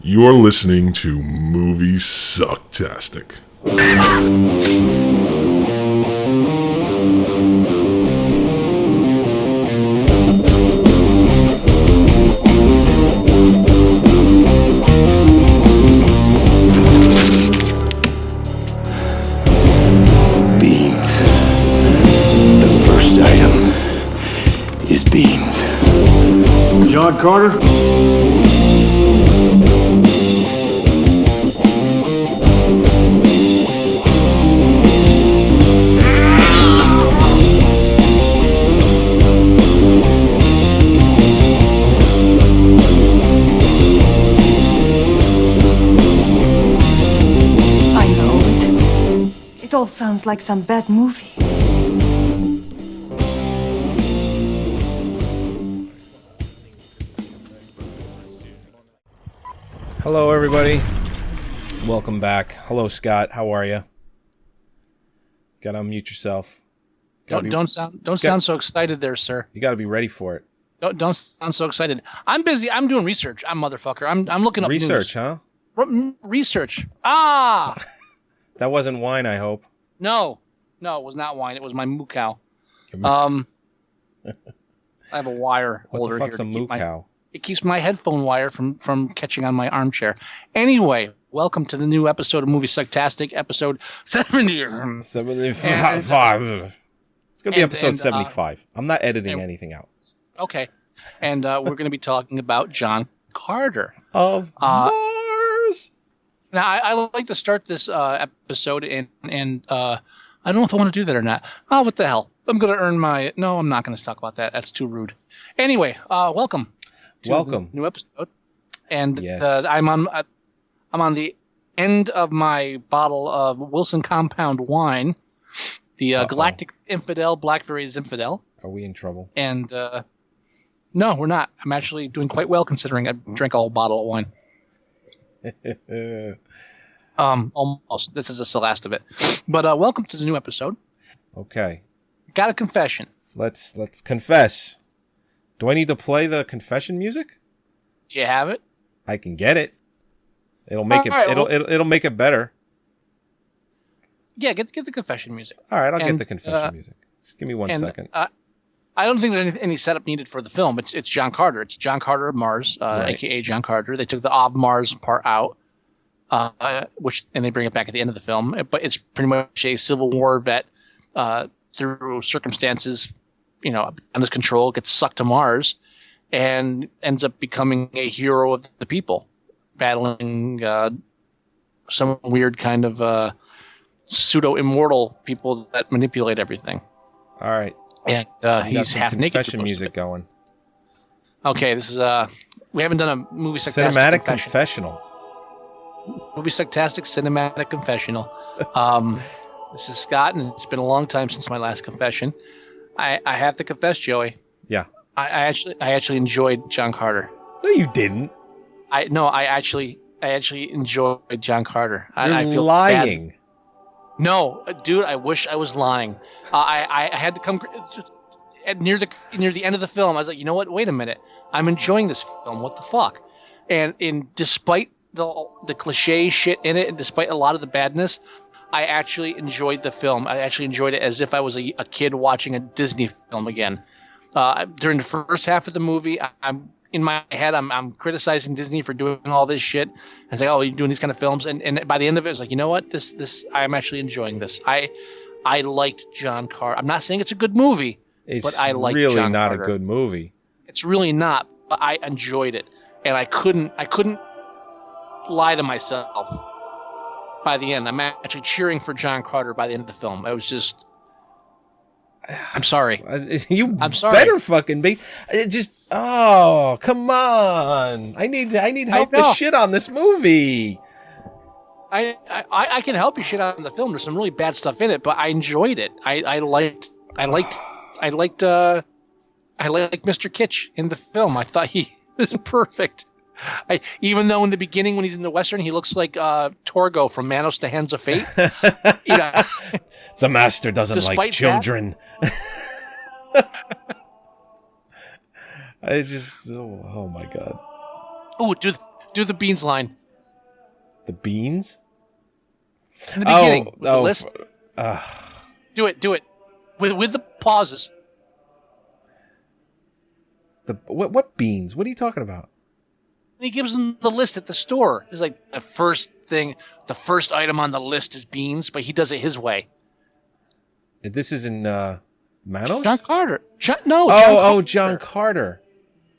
You're listening to Moviesucktastic. Beans. The first item is beans. John Carter? I know it. It all sounds like some bad movie. Hello, everybody. Welcome back. Hello, Scott. How are you? Gotta unmute yourself. Don't sound so excited there, sir. You gotta be ready for it. Don't sound so excited. I'm busy. I'm doing research. I'm looking up Research, news. huh? Research. Ah! That wasn't wine, I hope. No, it was not wine. It was my moo cow. I have a wire What holder the fuck's here. a moo cow? It keeps my headphone wire from catching on my armchair. Anyway, welcome to the new episode of Moviesucktastic, episode 70. 75. It's gonna be episode 75. I'm not editing anything out. Okay. And we're going to be talking about John Carter. Of Mars! Now, I like to start this episode, and I don't know if I want to do that or not. Oh, what the hell? I'm going to earn my... No, I'm not going to talk about that. That's too rude. Anyway, welcome to the new episode. And yes. I'm on the end of my bottle of Wilson Compound wine, the Galactic Infidel Blackberry Zinfandel. Are we in trouble? And no, we're not. I'm actually doing quite well considering I drank a whole bottle of wine. Almost. This is just the last of it. But welcome to the new episode. Okay. Got a confession. Let's confess. Do I need to play the confession music? Do you have it? I can get it. It'll make it'll make it better. Yeah, get the confession music. All right, I'll get the confession music. Just give me one second. I don't think there's any setup needed for the film. It's John Carter. It's John Carter of Mars, Right. a.k.a. John Carter. They took the of Mars part out, and they bring it back at the end of the film. But it's pretty much a Civil War vet through circumstances, beyond his control, gets sucked to Mars, and ends up becoming a hero of the people, battling some weird kind of pseudo-immortal people that manipulate everything. All right. And he's half naked. Confession music going. Okay, this is we haven't done a movie Cinematic confessional. Moviesucktastic cinematic confessional. This is Scott, and it's been a long time since my last confession. I have to confess, Joey. Yeah. I actually enjoyed John Carter. No, you didn't. I actually enjoyed John Carter. You're I feel lying. bad. No, dude, I wish I was lying. I had to come near the end of the film. I was like, you know what? Wait a minute. I'm enjoying this film. What the fuck? And despite the cliche shit in it, and despite a lot of the badness, I actually enjoyed the film. I actually enjoyed it as if I was a kid watching a Disney film again. During the first half of the movie, I'm in my head, I'm criticizing Disney for doing all this shit. I was like, oh, you're doing these kind of films, and by the end of it, it's like, you know what? This I'm actually enjoying this. I liked John Carter. I'm not saying it's a good movie, but I liked really John not Carter. a good movie. It's really not, but I enjoyed it, and I couldn't lie to myself. By the end, I'm actually cheering for John Carter. By the end of the film, I was just. I'm sorry. I'm sorry. Better fucking be. It just. Oh, come on! I need help to shit on this movie. I can help you shit on the film. There's some really bad stuff in it, but I enjoyed it. I liked Mr. Kitsch in the film. I thought he was perfect. Even though in the beginning when he's in the Western, he looks like Torgo from Manos to Hands of Fate. The master doesn't like children. I just, oh my God. Oh, do Do the beans line The beans? in the beginning with the oh, list. Do it with the pauses. What beans? What are you talking about? And he gives them the list at the store. It's like the first item on the list is beans, but he does it his way. This is in Manos? John Carter. John John Carter.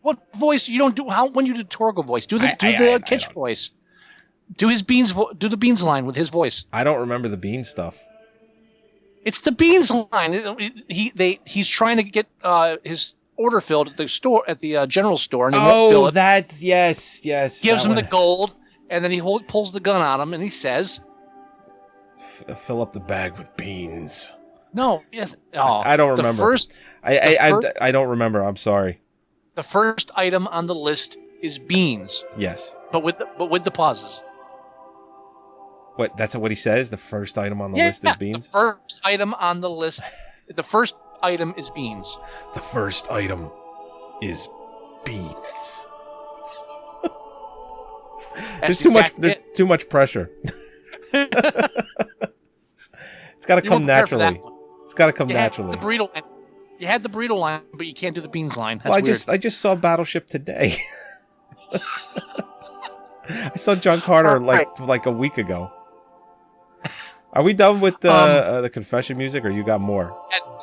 What voice you don't do? When you do Torgo voice, do the Kitsch voice. Do his beans. Do the beans line with his voice. I don't remember the bean stuff. It's the beans line. He's trying to get his order filled at the store at the general store, and he won't fill it. Yes. Gives him the gold, and then he pulls the gun on him, and he says, "Fill up the bag with beans." No, yes. Oh, I don't remember. I don't remember. I'm sorry. The first item on the list is beans. Yes. But with the pauses. What? That's what he says. The first item on the list is beans. The first item on the list. The first item is beans. The first item is beans. There's too much pressure. It's got to come naturally. It's got to come naturally. You had the burrito line, but you can't do the beans line. That's weird. I just saw Battleship today. I saw John Carter like a week ago. Are we done with the confession music, or you got more?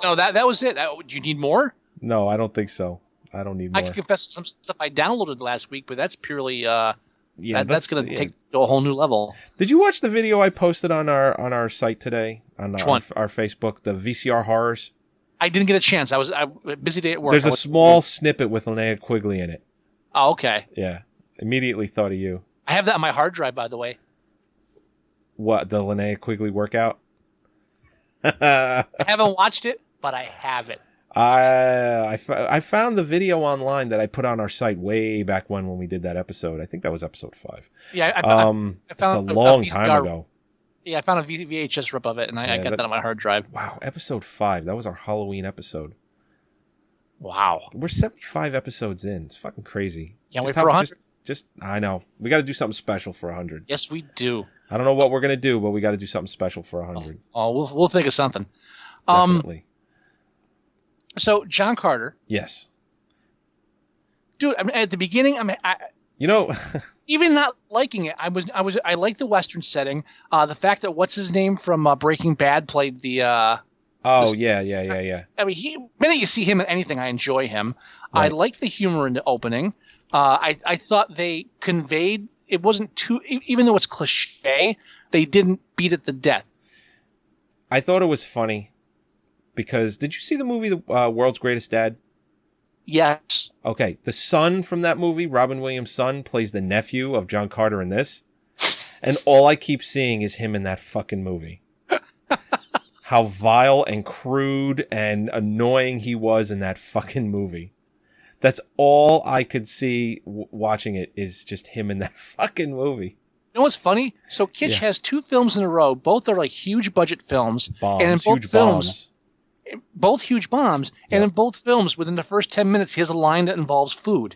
No, that was it. Do you need more? No, I don't think so. I don't need more. I can confess some stuff I downloaded last week, but that's purely that's going to take to a whole new level. Did you watch the video I posted on our site today on our Facebook, the VCR horrors? I didn't get a chance. I was busy day at work. There's a small snippet with Linnea Quigley in it. Oh, okay. Yeah, immediately thought of you. I have that on my hard drive, by the way. What, the Linnea Quigley workout? I haven't watched it, but I have it. I found the video online that I put on our site way back when we did that episode. I think that was episode 5. Yeah, I found it's a long time ago. Yeah, I found a VHS rip of it, and I got that on my hard drive. Wow, episode 5. That was our Halloween episode. Wow. We're 75 episodes in. It's fucking crazy. Can't wait for 100. I know. We got to do something special for 100. Yes, we do. I don't know what we're going to do, but we got to do something special for 100. Oh, we'll think of something. Definitely. So, John Carter. Yes. Dude, I mean, at the beginning, even not liking it, I liked the Western setting. The fact that what's his name from Breaking Bad played the. Yeah. I mean, minute you see him in anything, I enjoy him. Right. I like the humor in the opening. I thought they conveyed it wasn't too, even though it's cliche, they didn't beat it to death. I thought it was funny because did you see the movie The World's Greatest Dad? Yes. Okay, the son from that movie, Robin Williams' son, plays the nephew of John Carter in this. And all I keep seeing is him in that fucking movie. How vile and crude and annoying he was in that fucking movie. That's all I could see watching it is just him in that fucking movie. You know what's funny? So Kitsch has 2 films in a row. Both are like huge budget films. Bombs, and in both huge films, bombs. Both huge bombs. And in both films, within the first 10 minutes, he has a line that involves food.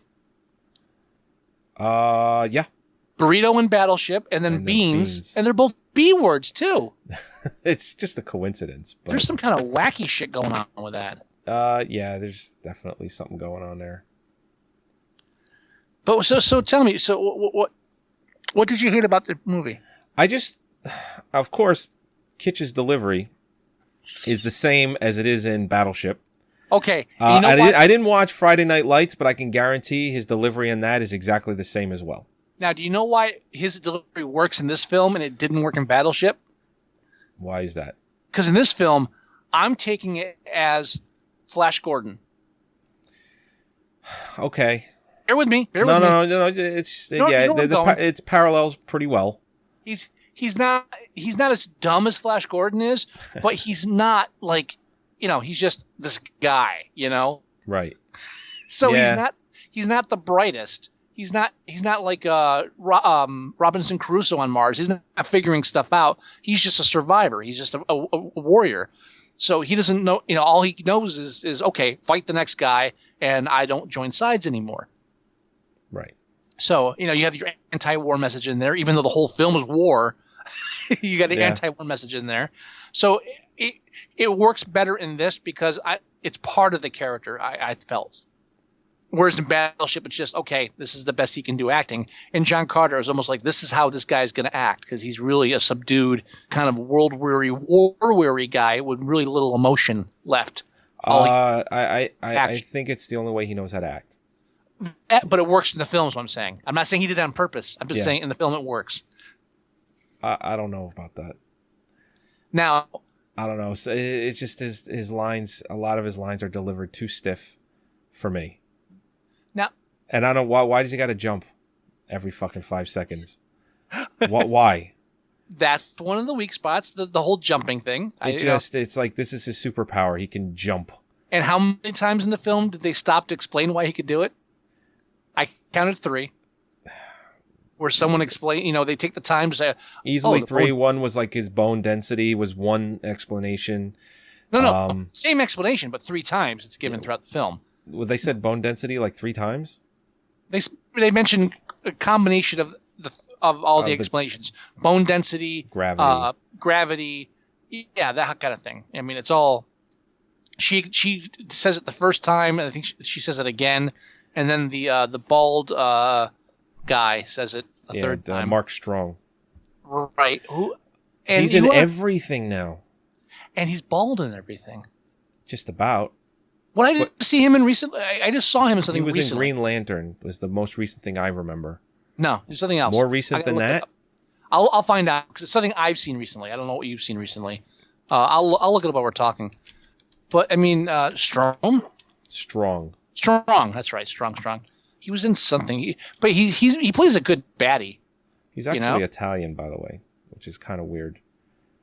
Yeah. Burrito and Battleship, and then beans. And they're both B words, too. It's just a coincidence. But... There's some kind of wacky shit going on with that. Yeah, there's definitely something going on there. But so tell me, so what did you hate about the movie? Of course, Kitsch's delivery is the same as it is in Battleship. Okay. I didn't watch Friday Night Lights, but I can guarantee his delivery in that is exactly the same as well. Now, do you know why his delivery works in this film and it didn't work in Battleship? Why is that? Because in this film, I'm taking it as Flash Gordon. Okay. Bear with me. No. It parallels pretty well. He's not as dumb as Flash Gordon is, but he's not like, he's just this guy, Right. So he's not the brightest. He's not like Robinson Crusoe on Mars. He's not figuring stuff out. He's just a survivor. He's just a warrior. So he doesn't know, all he knows is okay, fight the next guy, and I don't join sides anymore. Right. So, you have your anti-war message in there, even though the whole film is war. You got the anti-war message in there. So it works better in this because it's part of the character, I felt. Whereas in Battleship, it's just, okay, this is the best he can do acting. And John Carter is almost like, this is how this guy's going to act, because he's really a subdued, kind of world-weary, war-weary guy with really little emotion left. I think it's the only way he knows how to act. But it works in the film is what I'm saying. I'm not saying he did it on purpose. I'm just saying in the film it works. I don't know about that. Now, I don't know. So it's just his lines, a lot of his lines are delivered too stiff for me. Now, and I don't know why does he got to jump every fucking 5 seconds? Why? That's one of the weak spots, the whole jumping thing. It's like this is his superpower. He can jump. And how many times in the film did they stop to explain why he could do it? I counted 3. Where someone explain, they take the time to say easily 3. One was like his bone density was one explanation. No, same explanation, but 3 times it's given throughout the film. Well, they said bone density like 3 times. They mentioned a combination of all the explanations: bone density, gravity, yeah, that kind of thing. I mean, it's all. She says it the first time, and I think she says it again, and then the bald guy says it a third time. Mark Strong. Right. He's in everything now. And he's bald in everything. Just about. What I didn't see him in recently, I just saw him in something recently. He was in Green Lantern, was the most recent thing I remember. No, there's something else. More recent than that? I'll find out, because it's something I've seen recently. I don't know what you've seen recently. I'll look it up while we're talking. But, I mean, Strong? Strong. That's right, Strong. He was in something. But he plays a good baddie. He's actually Italian, by the way, which is kind of weird.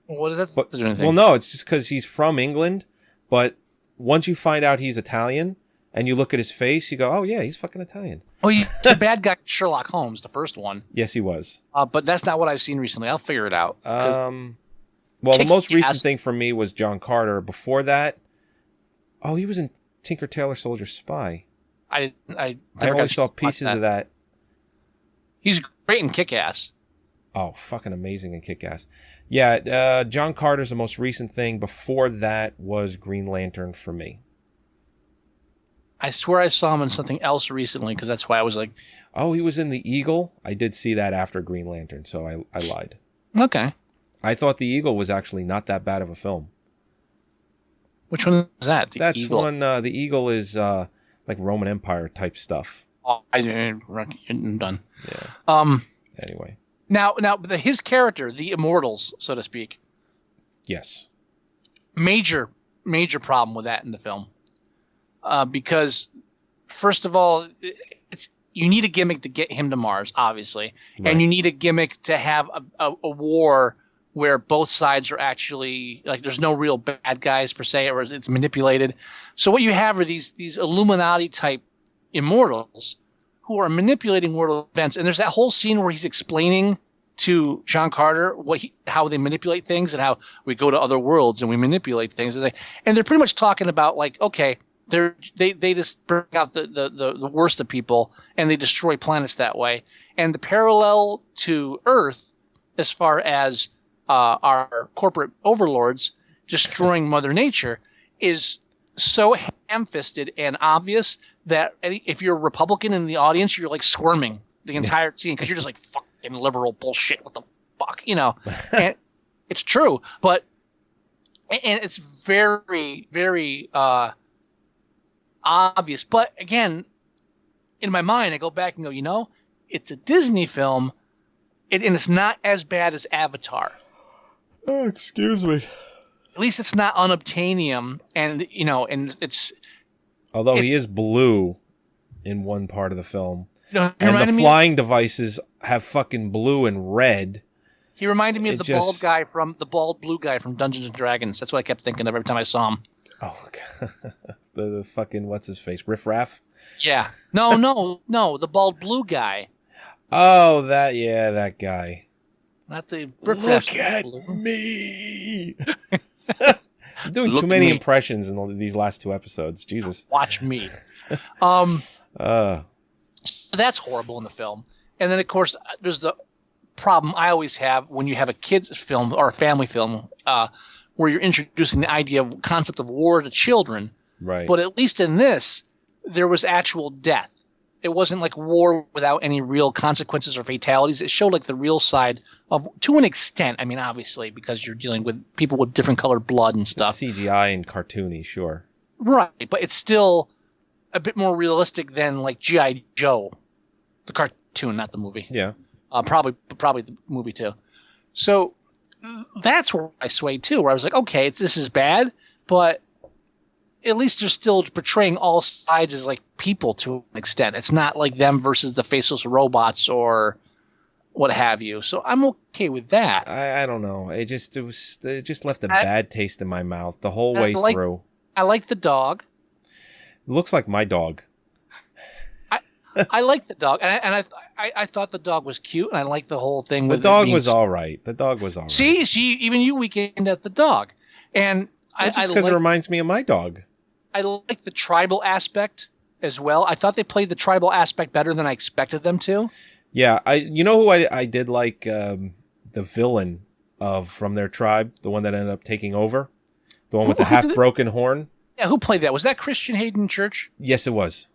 Well, what does that have to do anything? Well, no, it's just because he's from England, but once you find out he's Italian and you look at his face, you go, oh, yeah, he's fucking Italian. Oh, he's the bad guy Sherlock Holmes, the first one. Yes, he was. But that's not what I've seen recently. I'll figure it out. Well, the most recent thing for me was John Carter. Before that, he was in Tinker Tailor Soldier Spy. I only saw pieces of that. He's great in Kick-Ass. Oh, fucking amazing in Kick-Ass. Yeah, John Carter's the most recent thing. Before that was Green Lantern for me. I swear I saw him in something else recently, because that's why I was like... Oh, he was in The Eagle? I did see that after Green Lantern, so I lied. Okay. I thought The Eagle was actually not that bad of a film. Which one is that? That's Eagle? One, The Eagle is like Roman Empire type stuff. Oh, I'm done. Yeah. Anyway. Now, his character, the Immortals, so to speak. Yes. Major problem with that in the film. Because, first of all, you need a gimmick to get him to Mars, obviously. Right. And you need a gimmick to have a war where both sides are actually, like, there's no real bad guys, per se, or it's manipulated. So what you have are these Illuminati-type immortals who are manipulating world events. And there's that whole scene where he's explaining to John Carter how they manipulate things and how we go to other worlds and we manipulate things. And they're pretty much talking about, like, okay, they just bring out the worst of people and they destroy planets that way. And the parallel to Earth, as far as our corporate overlords destroying Mother Nature, is so ham-fisted and obvious that if you're a Republican in the audience, you're like squirming the entire scene because you're just like, fucking liberal bullshit. What the fuck, And it's true, and it's very, very obvious. But again, in my mind, I go back and go, it's a Disney film, and it's not as bad as Avatar. Oh, excuse me. At least it's not unobtainium, and and it's. Although he is blue in one part of the film, and the flying devices have fucking blue and red. He reminded me of the bald blue guy from Dungeons and Dragons. That's what I kept thinking of every time I saw him. Oh, God. the fucking what's his face, Riff Raff? Yeah. No, the bald blue guy. Oh, that guy. Not the Riff Raff. Look at me. I'm doing too many impressions in these last 2 episodes. Jesus. Watch me. That's horrible in the film. And then, of course, there's the problem I always have when you have a kids film or a family film where you're introducing the concept of war to children. Right. But at least in this, there was actual death. It wasn't like war without any real consequences or fatalities. It showed like the real side of, to an extent. I mean, obviously, because you're dealing with people with different colored blood and stuff. CGI and cartoony, sure. Right, but it's still a bit more realistic than like G.I. Joe, the cartoon, not the movie. Yeah. Probably the movie too. So that's where I swayed too, where I was like, okay, this is bad, but at least they're still portraying all sides as like people to an extent. It's not like them versus the faceless robots or what have you. So I'm okay with that. I don't know. It just left a bad taste in my mouth the whole way through. I like the dog. It looks like my dog. I like the dog, and I thought the dog was cute, and I liked the whole thing. The dog was all right. The dog was all right. See, even you weekend at the dog, and because it reminds me of my dog. I like the tribal aspect as well. I thought they played the tribal aspect better than I expected them to. Yeah, you know who I did like the villain from their tribe, the one that ended up taking over, the one with the half broken horn. Yeah, who played that? Was that Christian Hayden Church? Yes, it was.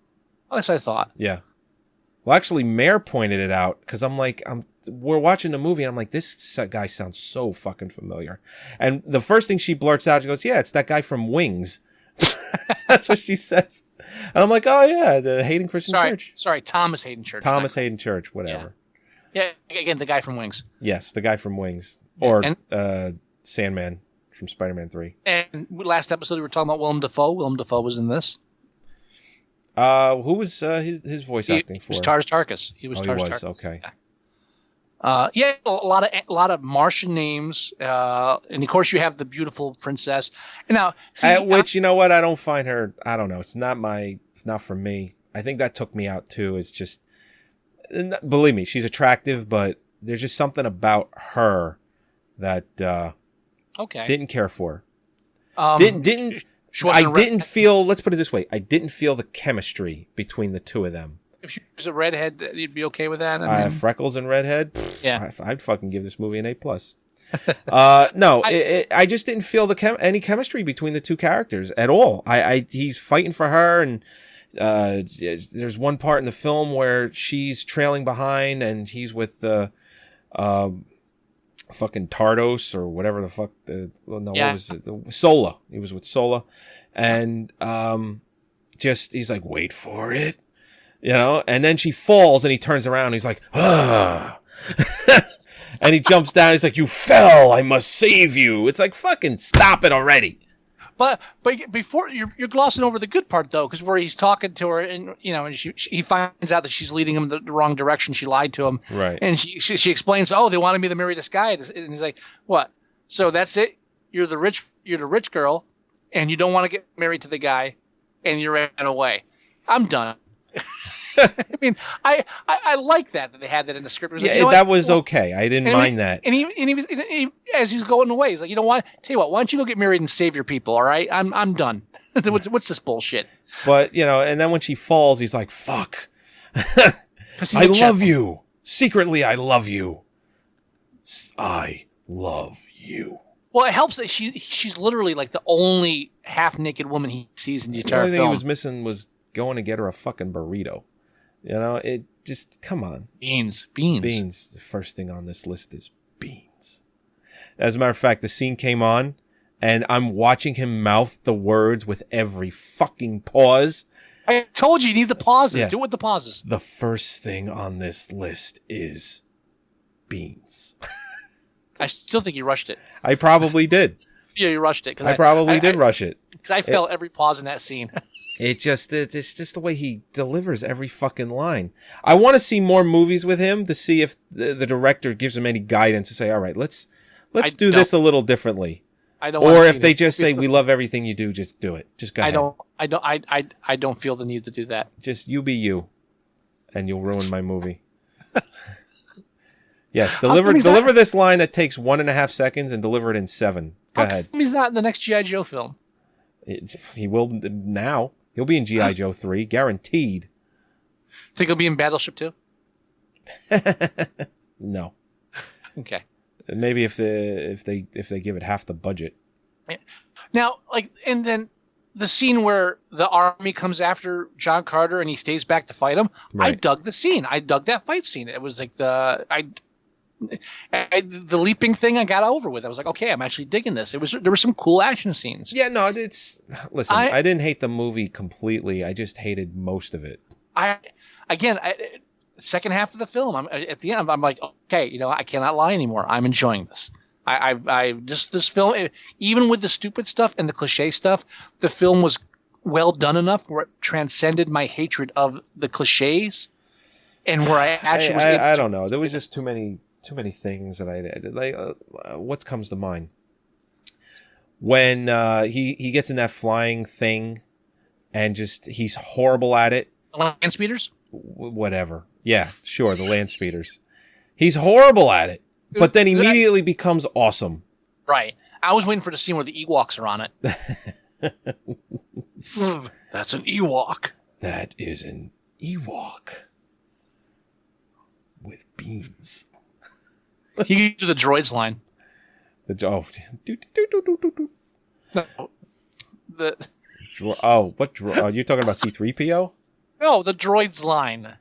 Oh, that's what I thought. Yeah. Well, actually, Mare pointed it out because we're watching the movie and I'm like, this guy sounds so fucking familiar. And the first thing she blurts out, she goes, "Yeah, it's that guy from Wings." That's what she says. And I'm like, oh yeah, the Hayden Christian Church. Sorry, Thomas Hayden Church. Thomas Hayden Church, whatever. Yeah, again, the guy from Wings. Yes, the guy from Wings. Or Sandman from Spider-Man 3. And last episode we were talking about Willem Dafoe. Willem Dafoe was in this. Who was his voice acting for? He was Tars Tarkas. He was Tars Tarkas. Okay. Yeah, a lot of Martian names, and of course you have the beautiful princess. And now, which, you know what? I don't find her. I don't know. It's not for me. I think that took me out too. It's just, believe me, she's attractive, but there's just something about her that didn't care for. Didn't feel. Let's put it this way. I didn't feel the chemistry between the two of them. If she was a redhead, you'd be okay with that? I mean, freckles and redhead? Yeah. I'd fucking give this movie an A+. No, I just didn't feel any chemistry between the two characters at all. He's fighting for her, and there's one part in the film where she's trailing behind, and he's with the fucking Tardos or whatever the fuck. What was it? Sola. He was with Sola, and he's like, wait for it. You know, and then she falls and he turns around and he's like, ah. And he jumps down. He's like, you fell. I must save you. It's like, fucking stop it already. But before you're glossing over the good part though, because where he's talking to her and and he finds out that she's leading him the wrong direction. She lied to him. Right. And she explains, oh, they wanted me to marry this guy. And he's like, what? So that's it? You're the rich girl, and you don't want to get married to the guy, and you ran away. I'm done. I mean, I like that they had that in the script. Yeah, that was okay. I didn't mind that. And he as he's going away, he's like, you know what? Tell you what, why don't you go get married and save your people? All right, I'm done. What's this bullshit? But and then when she falls, he's like, fuck. I love you. Secretly, I love you. I love you. Well, it helps that she's literally like the only half naked woman he sees in the entire film. The only thing he was missing was going to get her a fucking burrito. It just, come on. Beans. The first thing on this list is beans. As a matter of fact, the scene came on, and I'm watching him mouth the words with every fucking pause. I told you need the pauses. Yeah. Do it with the pauses. The first thing on this list is beans. I still think you rushed it. I probably did. Yeah, you rushed it. I probably did rush it. Because I felt every pause in that scene. It's just the way he delivers every fucking line. I want to see more movies with him to see if the director gives him any guidance to say, all right, let's do this a little differently. I don't. Or if they just say, we love everything you do, just do it. Just go ahead. I don't feel the need to do that. Just you be you, and you'll ruin my movie. Yes, deliver this line that takes 1.5 seconds and deliver it in 7. Go ahead. He's not in the next G.I. Joe film. He will now. He'll be in G.I. Joe 3, guaranteed. Think he'll be in Battleship too? No. Okay. Maybe if they give it half the budget. Now, and then the scene where the army comes after John Carter and he stays back to fight him. Right. I dug the scene. I dug that fight scene. It was like the leaping thing I got over with. I was like, okay, I'm actually digging this. There were some cool action scenes. Yeah, no, listen, I didn't hate the movie completely. I just hated most of it. Second half of the film, at the end, I'm like, okay, I cannot lie anymore. I'm enjoying this. This film, even with the stupid stuff and the cliche stuff, the film was well done enough where it transcended my hatred of the cliches, and where I actually I don't know. There was just too many things that what comes to mind when he gets in that flying thing, and just he's horrible at it. Land speeders. Whatever. Yeah, sure, the land speeders. He's horrible at it. But then immediately becomes awesome. Right. I was waiting for the scene where the Ewoks are on it. That's an Ewok. That is an Ewok. With beans. He gets to the droids line. No, you're talking about C-3PO? No, the droids line.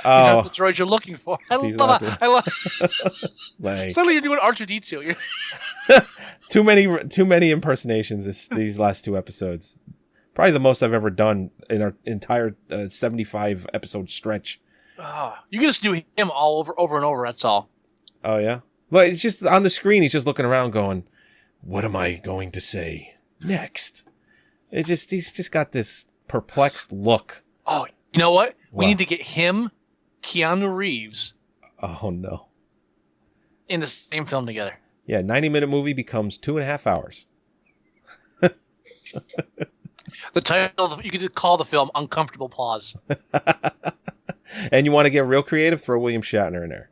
Oh, the droids you're looking for. I love. Suddenly you're doing R2D2. Too many impersonations these last two episodes. Probably the most I've ever done in our entire 75 episode stretch. You can just do him all over and over. That's all. Oh yeah. But it's just on the screen. He's just looking around, going, "What am I going to say next?" He's just got this perplexed look. Oh, you know what? We need to get him, Keanu Reeves. Oh no. In the same film together. Yeah, 90-minute movie becomes 2.5 hours. The title, you could call the film "Uncomfortable Pause." And you want to get real creative? Throw William Shatner in there.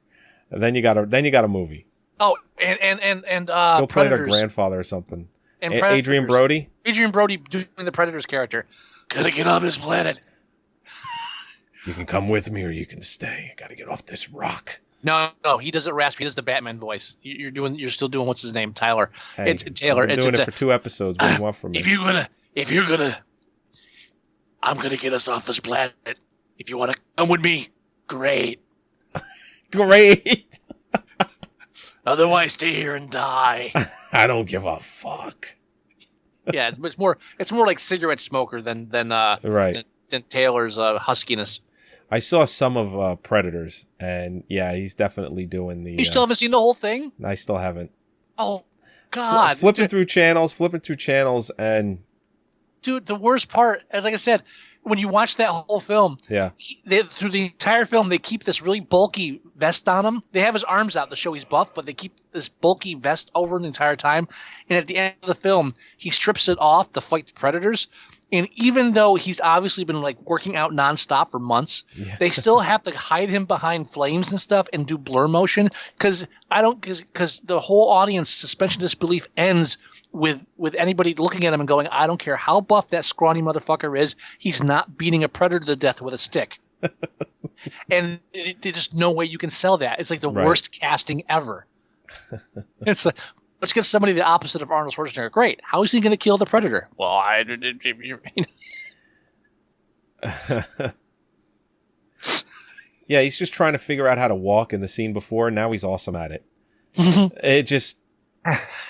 And then you got a movie. Oh, and go play their Predators. grandfather or something. And Adrian Brody. Adrian Brody doing the Predators character. Gotta get off this planet. You can come with me or you can stay. I gotta get off this rock. No, he does it raspy. He does the Batman voice. You're still doing what's his name, Tyler. Hey, it's Taylor. I've been doing it for 2 episodes. What do you want from me? If you're gonna, I'm gonna get us off this planet. If you want to come with me, great. Great. Otherwise, stay here and die. I don't give a fuck. Yeah, it's more like cigarette smoker than right. than Taylor's huskiness. I saw some of Predators, and yeah, he's definitely doing the. You still haven't seen the whole thing? I still haven't. Oh God! Flipping through channels, and dude, the worst part, as like I said, when you watch that whole film, yeah, through the entire film, they keep this really bulky vest on him. They have his arms out to show he's buff, but they keep this bulky vest over him the entire time. And at the end of the film, he strips it off to fight the Predators. And even though he's obviously been like working out nonstop for months, they still have to hide him behind flames and stuff and do blur motion because the whole audience suspension of disbelief ends with anybody looking at him and going, I don't care how buff that scrawny motherfucker is, he's not beating a predator to death with a stick. And there's just no way you can sell that. It's like the worst casting ever. It's like, let's get somebody the opposite of Arnold Schwarzenegger. Great. How is he going to kill the predator? Well, yeah, he's just trying to figure out how to walk in the scene before, and now he's awesome at it. It just...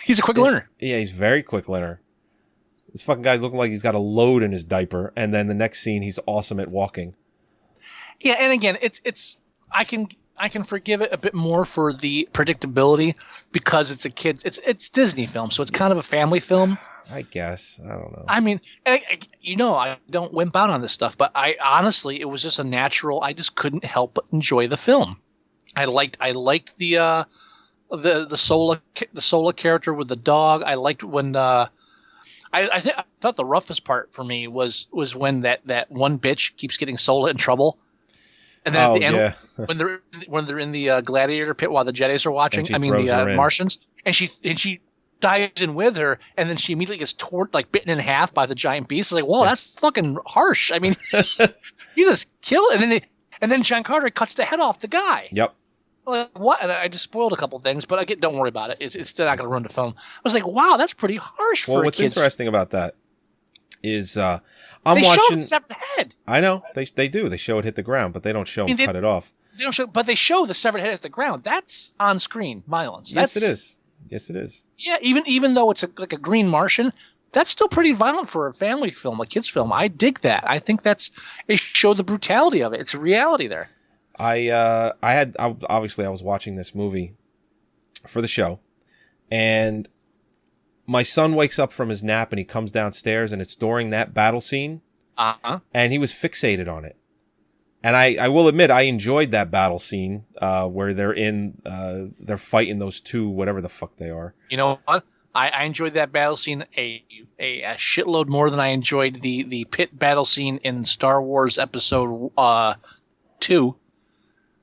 He's a quick learner. Yeah, he's very quick learner. This fucking guy's looking like he's got a load in his diaper, and then the next scene, he's awesome at walking. Yeah, and again, it's I can forgive it a bit more for the predictability because it's a kid. It's Disney film, so it's kind of a family film. I guess. I don't know. I mean, I don't wimp out on this stuff, but I honestly, it was just a natural. I just couldn't help but enjoy the film. I liked the Sola character with the dog. I liked when I thought the roughest part for me was when that one bitch keeps getting Sola in trouble. And then at the end, when they're in the gladiator pit while the Jedis are watching, the Martians, and she dives in with her, and then she immediately gets bitten in half by the giant beast. It's like, whoa, that's fucking harsh. I mean, You just kill it, and then John Carter cuts the head off the guy. Yep. Like, what? And I just spoiled a couple things, but again, don't worry about it. It's still not going to ruin the film. I was like, wow, that's pretty harsh Well, for what's kids. interesting about that is I'm they watching. show the severed head. I know they do. They show it hit the ground, but they don't show him cut it off. They don't show, but they show the severed head at the ground. That's on screen violence. Yes, it is. Yes, it is. Yeah, even though it's like a Green Martian, that's still pretty violent for a family film, a kids film. I dig that. I think it showed the brutality of it. It's a reality there. I was watching this movie for the show, and my son wakes up from his nap and he comes downstairs, and it's during that battle scene, and he was fixated on it. And I will admit I enjoyed that battle scene where they're fighting those two whatever the fuck they are. You know what? I enjoyed that battle scene a shitload more than I enjoyed the pit battle scene in Star Wars Episode 2.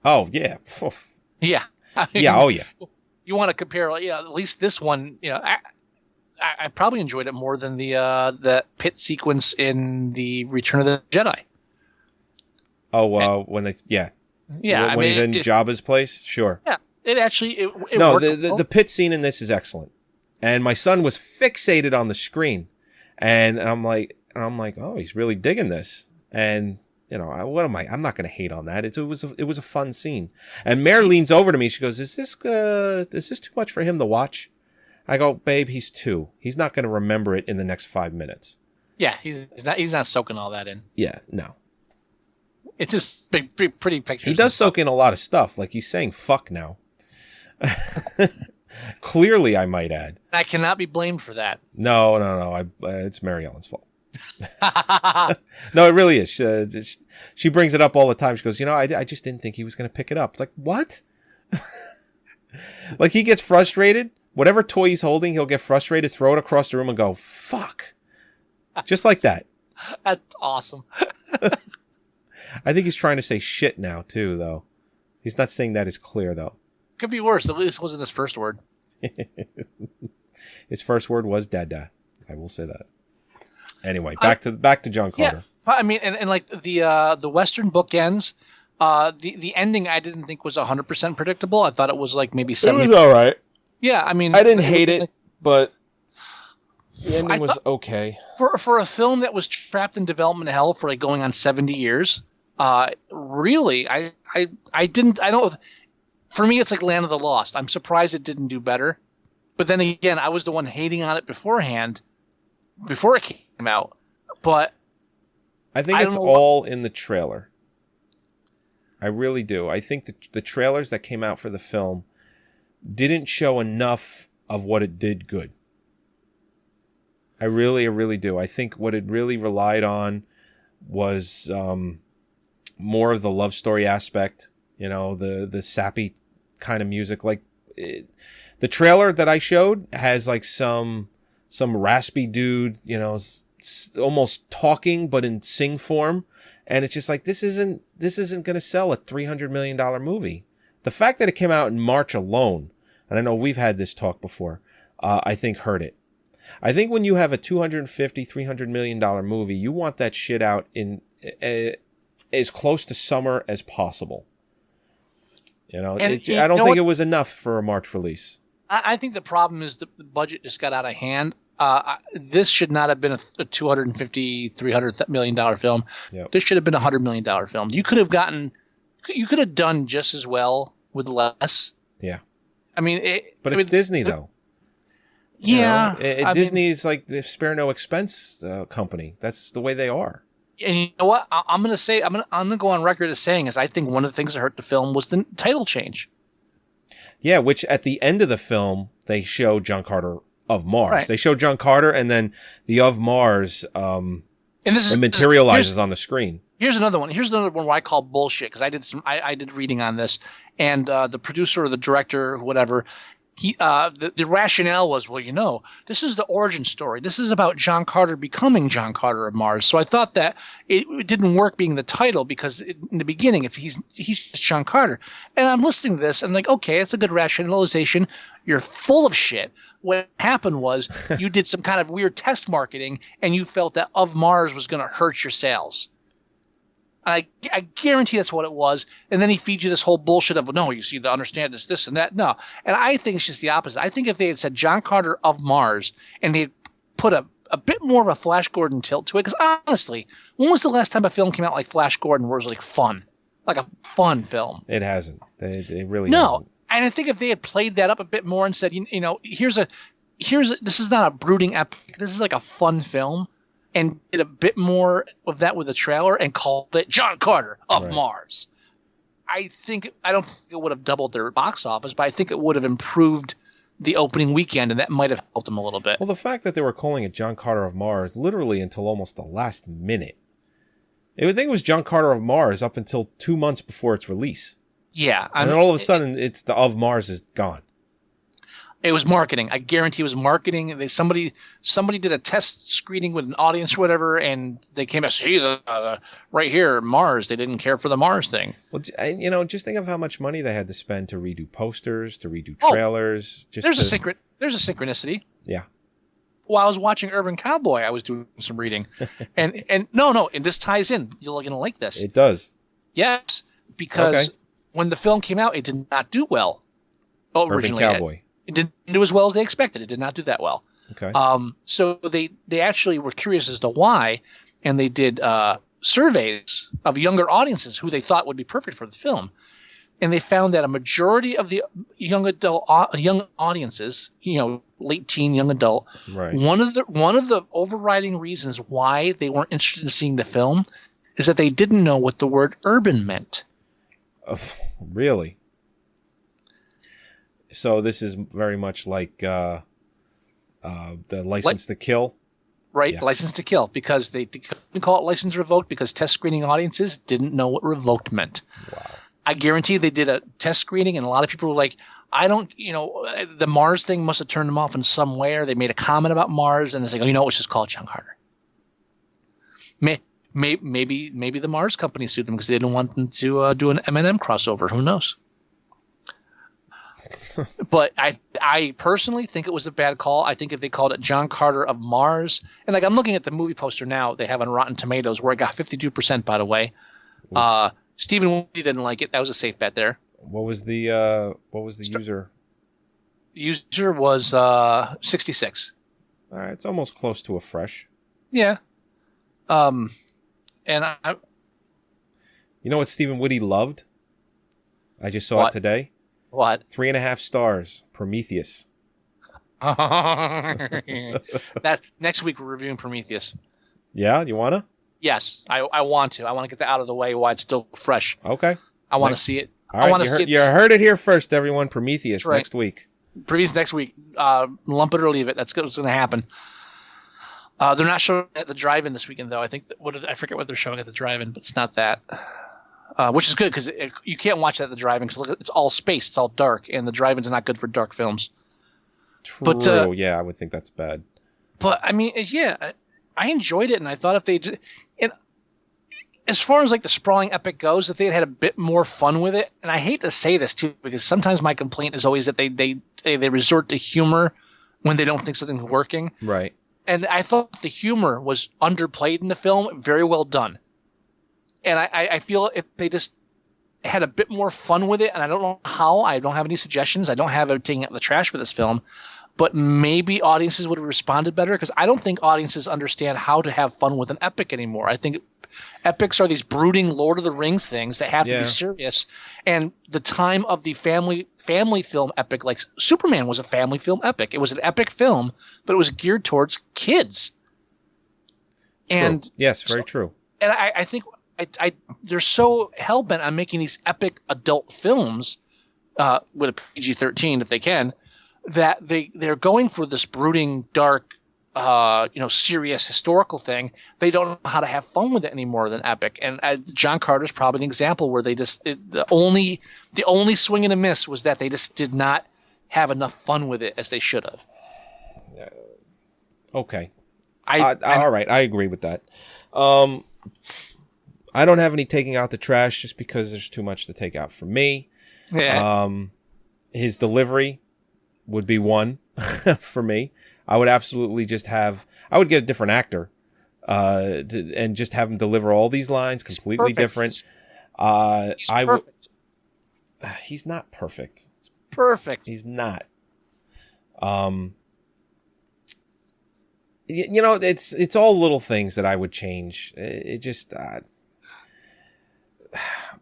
Oh yeah, Yeah. I mean, yeah. Oh yeah. You want to compare? At least this one. I probably enjoyed it more than the pit sequence in the Return of the Jedi. Oh, when he's in Jabba's place, sure. Yeah, it actually no, worked. the pit scene in this is excellent, and my son was fixated on the screen, and I'm like, oh, he's really digging this, and what am I? I'm not going to hate on that. It was a fun scene, and Mare leans over to me. She goes, "Is this too much for him to watch?" I go, "Babe, he's 2. He's not going to remember it in the next 5 minutes." Yeah, he's not soaking all that in. Yeah, no. It's just pretty pictures. He does soak in a lot of stuff. Like he's saying "fuck" now. Clearly, I might add. I cannot be blamed for that. No. It's Mary Ellen's fault. No, it really is. She brings it up all the time. She goes, I just didn't think he was going to pick it up. It's like, what? Like he gets frustrated. Whatever toy he's holding, he'll get frustrated, throw it across the room and go, fuck. Just like that. That's awesome. I think he's trying to say shit now, too, though. He's not saying that as clear, though. Could be worse. At least it wasn't his first word. His first word was dada. I will say that. Anyway, back to John Carter. Yeah, I mean, and like the Western bookends, the ending I didn't think was 100% predictable. I thought it was like maybe 70%. It was all right. Yeah, I mean, I didn't hate it, but the ending was okay. For a film that was trapped in development hell for like going on 70 years, really, I don't. For me, it's like Land of the Lost. I'm surprised it didn't do better. But then again, I was the one hating on it beforehand, before it came out. But I think it's all in the trailer. I really do. I think the trailers that came out for the film didn't show enough of what it did good. I really do. I think what it really relied on was more of the love story aspect, the sappy kind of music. Like the trailer that I showed has like some raspy dude, almost talking but in sing form, and it's just like this isn't going to sell a $300 million movie. The fact that it came out in March alone, and I know we've had this talk before, I think hurt it. I think when you have a $250, $300 million movie, you want that shit out in as close to summer as possible. I don't think it was enough for a March release. I think the problem is the budget just got out of hand. This should not have been a $250, $300 million film. Yep. This should have been a $100 million film. You could have done just as well with less. Yeah. I mean, it's Disney though. Yeah. Disney is like the spare no expense company. That's the way they are. And you know what? I'm gonna go on record as saying is I think one of the things that hurt the film was the title change. Yeah, which at the end of the film they show John Carter of Mars. Right. They show John Carter, and then the of Mars materializes on the screen. Here's another one. Where I call bullshit because I did reading on this, and the producer or the director, whatever. The rationale was, this is the origin story. This is about John Carter becoming John Carter of Mars. So I thought that it didn't work being the title because in the beginning he's just John Carter. And I'm listening to this and I'm like, okay, it's a good rationalization. You're full of shit. What happened was you did some kind of weird test marketing and you felt that of Mars was going to hurt your sales. I guarantee that's what it was. And then he feeds you this whole bullshit of, no, you see, the understand this, and that. No. And I think it's just the opposite. I think if they had said John Carter of Mars and they put a bit more of a Flash Gordon tilt to it, because honestly, when was the last time a film came out like Flash Gordon where it was like fun? Like a fun film? It hasn't. They really No. hasn't. And I think if they had played that up a bit more and said, you know, this is not a brooding epic. This is like a fun film. And did a bit more of that with the trailer and called it John Carter of Mars. I don't think it would have doubled their box office, but I think it would have improved the opening weekend, and that might have helped them a little bit. Well, the fact that they were calling it John Carter of Mars literally until almost the last minute. I would think it was John Carter of Mars up until 2 months before its release. Yeah. And then all of a sudden, it's the of Mars is gone. It was marketing. I guarantee it was marketing. Somebody did a test screening with an audience or whatever, and they came out, see, right here, Mars. They didn't care for the Mars thing. Well, you know, just think of how much money they had to spend to redo posters, to redo trailers. There's a synchronicity. Yeah. While I was watching Urban Cowboy, I was doing some reading, and no, and this ties in. You're gonna like this. It does. Yes, because when the film came out, it did not do well. Urban Cowboy. It didn't do as well as they expected. It did not do that well. Okay. So they actually were curious as to why, and they did surveys of younger audiences who they thought would be perfect for the film, and they found that a majority of the young audiences, you know, late teen, young adult, right. One of the overriding reasons why they weren't interested in seeing the film is that they didn't know what the word urban meant. Really? So this is very much like the License to Kill? Right, yeah. License to Kill, because they couldn't call it License Revoked because test screening audiences didn't know what revoked meant. Wow. I guarantee they did a test screening, and a lot of people were like, the Mars thing must have turned them off in some way, or they made a comment about Mars, and it's like, let's just call it John Carter. Maybe the Mars company sued them because they didn't want them to do an M&M crossover. Who knows? But I personally think it was a bad call. I think if they called it John Carter of Mars, and like I'm looking at the movie poster now, they have on Rotten Tomatoes where it got 52%, by the way. Stephen Woody didn't like it. That was a safe bet there. What was the user? User was 66. All right, it's almost close to a fresh. Yeah. And you know what Stephen Woody loved? I just saw it today. What? 3.5 stars. Prometheus. That next week we're reviewing Prometheus. Yeah, you wanna? Yes, I want to. I want to get that out of the way while it's still fresh. Okay. I want to see it. All right, you heard it here first, everyone. Prometheus next week. Prometheus next week. Lump it or leave it. That's what's going to happen. They're not showing at the drive-in this weekend, though. I think I forget what they're showing at the drive-in, but it's not that. Which is good because you can't watch that at the drive-in because it's all space, it's all dark, and the drive-in's not good for dark films. True. But, yeah, I would think that's bad. But I mean, yeah, I enjoyed it, and I thought if they did, and as far as like the sprawling epic goes, if they had a bit more fun with it, and I hate to say this too, because sometimes my complaint is always that they resort to humor when they don't think something's working. Right. And I thought the humor was underplayed in the film, very well done. And I feel if they just had a bit more fun with it, and I don't know how, I don't have any suggestions, I don't have it taking out the trash for this film, but maybe audiences would have responded better, because I don't think audiences understand how to have fun with an epic anymore. I think epics are these brooding Lord of the Rings things that have to be serious. And the time of the family film epic, like Superman was a family film epic. It was an epic film, but it was geared towards kids. True. And yes, very true. And I think they're so hell-bent on making these epic adult films with a PG-13 if they can, that they're going for this brooding, dark, serious historical thing. They don't know how to have fun with it any more than epic. And John Carter's probably an example where the only swing and a miss was that they just did not have enough fun with it as they should have. Okay. All right. I agree with that. I don't have any taking out the trash just because there's too much to take out for me. Yeah. His delivery would be one for me. I would absolutely I would get a different actor and just have him deliver all these lines completely different. He's perfect. He's not perfect. Perfect. He's not. You know, it's all little things that I would change. It just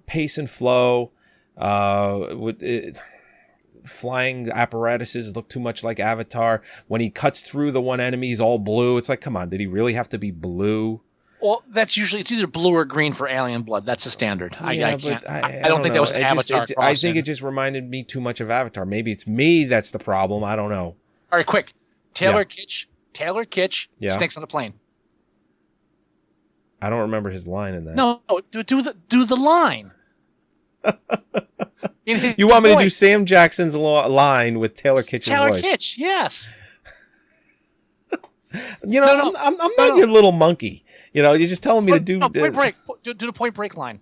pace and flow. Flying apparatuses look too much like Avatar. When he cuts through the one enemy, he's all blue. It's like, come on, did he really have to be blue? Well, it's either blue or green for alien blood. That's the standard. Yeah, I don't think that was an Avatar. I think it just reminded me too much of Avatar. Maybe it's me that's the problem. I don't know. All right, quick. Taylor Kitsch, Yeah. snakes on a plane. I don't remember his line in that. No, do the line. You want me to do Sam Jackson's line with Taylor Kitsch's voice? Taylor Kitsch, yes. You know, I'm not your little monkey. You know, you're just telling me to do... Point Break. Do the Point Break line.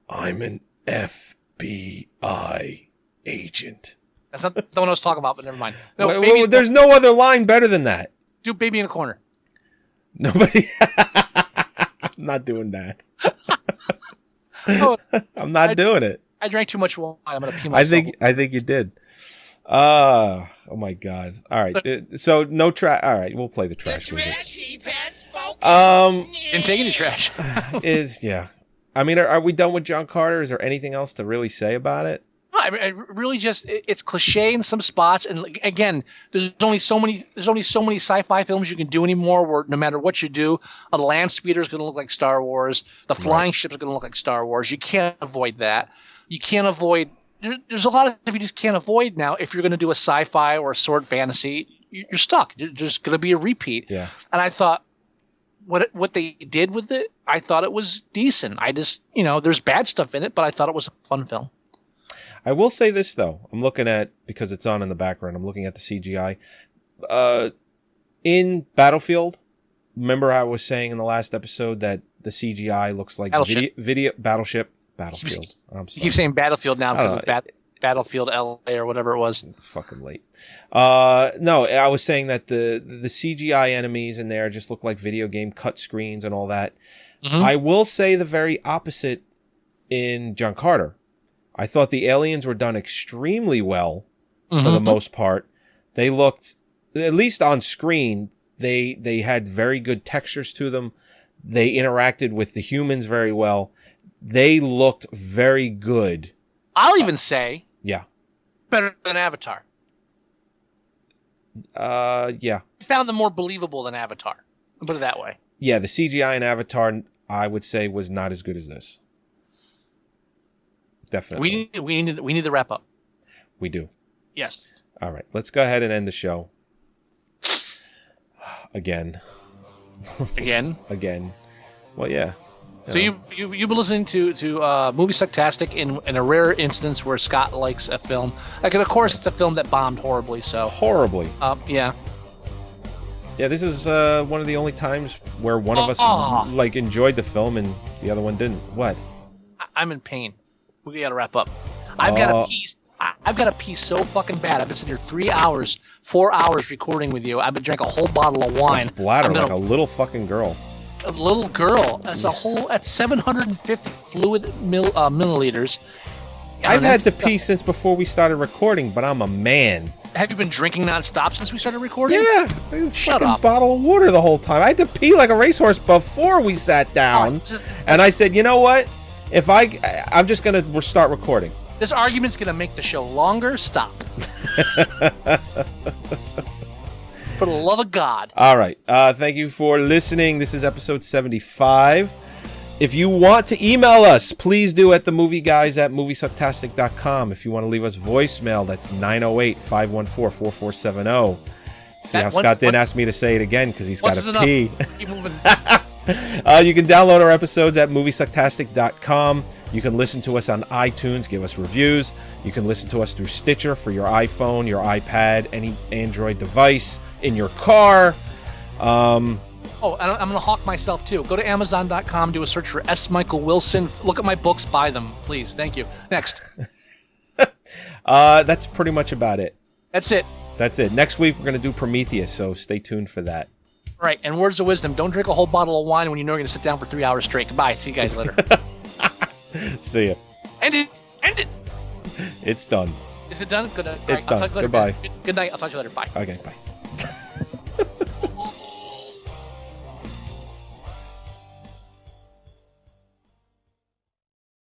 I'm an FBI agent. That's not the one I was talking about, but never mind. No, Well, there's no other line better than that. Do Baby in a Corner. Nobody... I'm not doing that. I'm not doing it. I drank too much wine. I'm going to pee myself. I think you did. Oh my God. All right. So no trash. All right. We'll play the trash music. Didn't take any trash. Yeah. I mean, are we done with John Carter? Is there anything else to really say about it? I really just it's cliche in some spots, and again, there's only so many sci-fi films you can do anymore. Where no matter what you do, a land speeder is going to look like Star Wars. The flying ship is going to look like Star Wars. You can't avoid that. You can't avoid. There's a lot of stuff you just can't avoid now. If you're going to do a sci-fi or a sword fantasy, you're stuck. There's going to be a repeat. Yeah. And I thought what they did with it, I thought it was decent. I just there's bad stuff in it, but I thought it was a fun film. I will say this, though. I'm looking at, because it's on in the background, I'm looking at the CGI. In Battlefield, remember I was saying in the last episode that the CGI looks like Battlefield. I'm sorry. You keep saying Battlefield now because of Battlefield LA or whatever it was. It's fucking late. No, I was saying that the CGI enemies in there just look like video game cut screens and all that. Mm-hmm. I will say the very opposite in John Carter. I thought the aliens were done extremely well for the most part. They looked, at least on screen, they had very good textures to them. They interacted with the humans very well. They looked very good. I'll even say, better than Avatar. Yeah. I found them more believable than Avatar. I'll put it that way. Yeah, the CGI in Avatar, I would say, was not as good as this. Definitely. We need the wrap up. We do. Yes. All right. Let's go ahead and end the show. Again. Again. Well, yeah. So you've been listening to Moviesucktastic in a rare instance where Scott likes a film. Like, of course, it's a film that bombed horribly. So horribly. Yeah. Yeah, this is one of the only times where one of us enjoyed the film and the other one didn't. What? I'm in pain. We gotta wrap up. I've got to pee so fucking bad. I've been sitting here 4 hours recording with you. I've been drinking a whole bottle of wine. Bladder like a little fucking girl. A little girl. That's 750 fluid milliliters. I've had to pee since before we started recording, but I'm a man. Have you been drinking nonstop since we started recording? Yeah. Shut up. Bottle of water the whole time. I had to pee like a racehorse before we sat down. And I said, you know what? If I'm just going to start recording. This argument's going to make the show longer. Stop. For the love of God. All right. Thank you for listening. This is episode 75. If you want to email us, please do at themovieguys@moviesucktastic.com. If you want to leave us voicemail, that's 908-514-4470. See how Scott didn't ask me to say it again because he's got to pee. Keep moving. You can download our episodes at moviesucktastic.com. You can listen to us on iTunes, give us reviews. You can listen to us through Stitcher for your iPhone, your iPad, any Android device, in your car. And I'm going to hawk myself too. Go to Amazon.com, do a search for S. Michael Wilson. Look at my books, buy them, please. Thank you. Next. That's pretty much about it. That's it. Next week, we're going to do Prometheus, so stay tuned for that. Right, and words of wisdom: don't drink a whole bottle of wine when you know you're going to sit down for 3 hours straight. Goodbye. See you guys later. See ya. End it. End it. It's done. Is it done? Good. It's done. Goodbye. Good night. I'll talk to you later. Bye. Okay, bye.